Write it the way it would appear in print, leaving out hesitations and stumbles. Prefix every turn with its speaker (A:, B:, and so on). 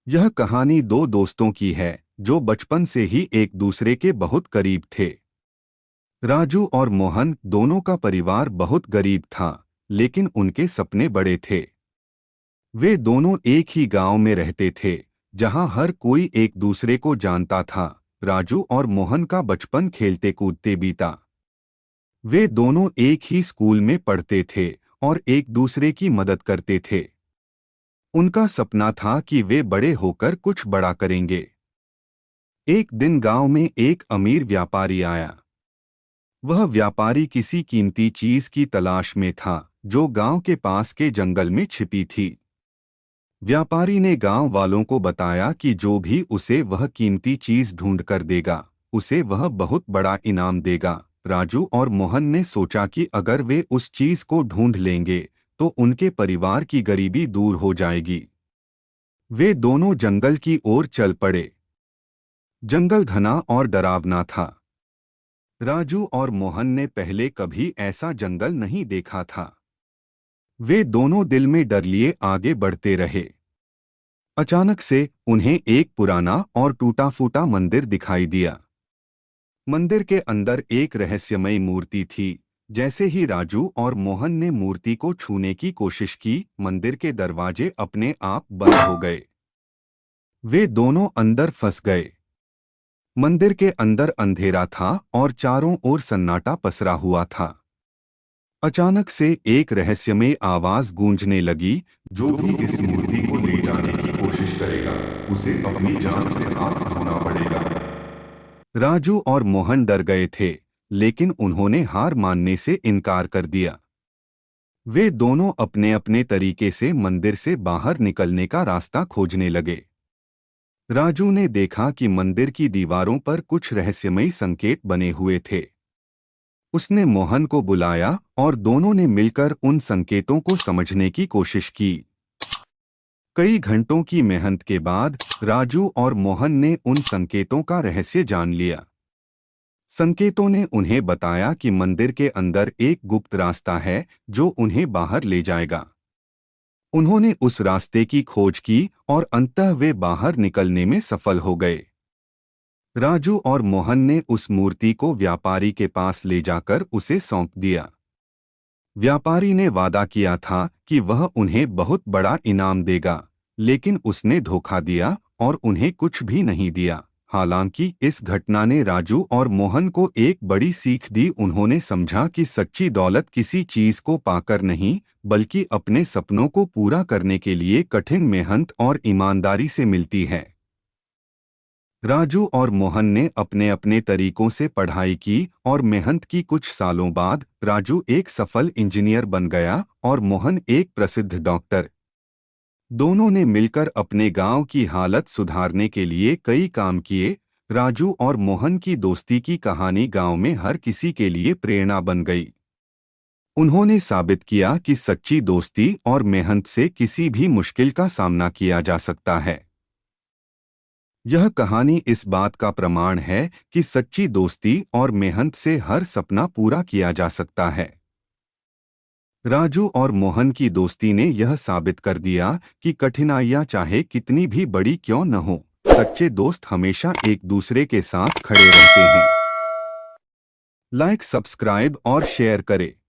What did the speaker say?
A: यह कहानी दो दोस्तों की है जो बचपन से ही एक दूसरे के बहुत करीब थे। राजू और मोहन दोनों का परिवार बहुत गरीब था, लेकिन उनके सपने बड़े थे। वे दोनों एक ही गांव में रहते थे, जहां हर कोई एक दूसरे को जानता था। राजू और मोहन का बचपन खेलते कूदते बीता। वे दोनों एक ही स्कूल में पढ़ते थे और एक दूसरे की मदद करते थे। उनका सपना था कि वे बड़े होकर कुछ बड़ा करेंगे। एक दिन गांव में एक अमीर व्यापारी आया। वह व्यापारी किसी कीमती चीज की तलाश में था जो गांव के पास के जंगल में छिपी थी। व्यापारी ने गांव वालों को बताया कि जो भी उसे वह कीमती चीज ढूंढ कर देगा, उसे वह बहुत बड़ा इनाम देगा। राजू और मोहन ने सोचा कि अगर वे उस चीज को ढूंढ लेंगे तो उनके परिवार की गरीबी दूर हो जाएगी। वे दोनों जंगल की ओर चल पड़े। जंगल घना और डरावना था। राजू और मोहन ने पहले कभी ऐसा जंगल नहीं देखा था। वे दोनों दिल में डर लिए आगे बढ़ते रहे। अचानक से उन्हें एक पुराना और टूटा-फूटा मंदिर दिखाई दिया। मंदिर के अंदर एक रहस्यमयी मूर्ति थी। जैसे ही राजू और मोहन ने मूर्ति को छूने की कोशिश की, मंदिर के दरवाजे अपने आप बंद हो गए। वे दोनों अंदर फंस गए। मंदिर के अंदर अंधेरा था और चारों ओर सन्नाटा पसरा हुआ था। अचानक से एक रहस्यमय आवाज गूंजने लगी, जो भी इस मूर्ति को ले जाने की कोशिश करेगा, उसे अपनी जान से हाथ धोना पड़ेगा। राजू और मोहन डर गए थे, लेकिन उन्होंने हार मानने से इनकार कर दिया। वे दोनों अपने अपने तरीके से मंदिर से बाहर निकलने का रास्ता खोजने लगे। राजू ने देखा कि मंदिर की दीवारों पर कुछ रहस्यमयी संकेत बने हुए थे। उसने मोहन को बुलाया और दोनों ने मिलकर उन संकेतों को समझने की कोशिश की। कई घंटों की मेहनत के बाद राजू और मोहन ने उन संकेतों का रहस्य जान लिया। संकेतों ने उन्हें बताया कि मंदिर के अंदर एक गुप्त रास्ता है जो उन्हें बाहर ले जाएगा। उन्होंने उस रास्ते की खोज की और अंततः वे बाहर निकलने में सफल हो गए। राजू और मोहन ने उस मूर्ति को व्यापारी के पास ले जाकर उसे सौंप दिया। व्यापारी ने वादा किया था कि वह उन्हें बहुत बड़ा इनाम देगा, लेकिन उसने धोखा दिया और उन्हें कुछ भी नहीं दिया। हालांकि इस घटना ने राजू और मोहन को एक बड़ी सीख दी। उन्होंने समझा कि सच्ची दौलत किसी चीज को पाकर नहीं, बल्कि अपने सपनों को पूरा करने के लिए कठिन मेहनत और ईमानदारी से मिलती है। राजू और मोहन ने अपने अपने तरीकों से पढ़ाई की और मेहनत की। कुछ सालों बाद राजू एक सफल इंजीनियर बन गया और मोहन एक प्रसिद्ध डॉक्टर। दोनों ने मिलकर अपने गांव की हालत सुधारने के लिए कई काम किए। राजू और मोहन की दोस्ती की कहानी गांव में हर किसी के लिए प्रेरणा बन गई। उन्होंने साबित किया कि सच्ची दोस्ती और मेहनत से किसी भी मुश्किल का सामना किया जा सकता है। यह कहानी इस बात का प्रमाण है कि सच्ची दोस्ती और मेहनत से हर सपना पूरा किया जा सकता है। राजू और मोहन की दोस्ती ने यह साबित कर दिया कि कठिनाइयां चाहे कितनी भी बड़ी क्यों न हो, सच्चे दोस्त हमेशा एक दूसरे के साथ खड़े रहते हैं। लाइक, सब्सक्राइब और शेयर करें।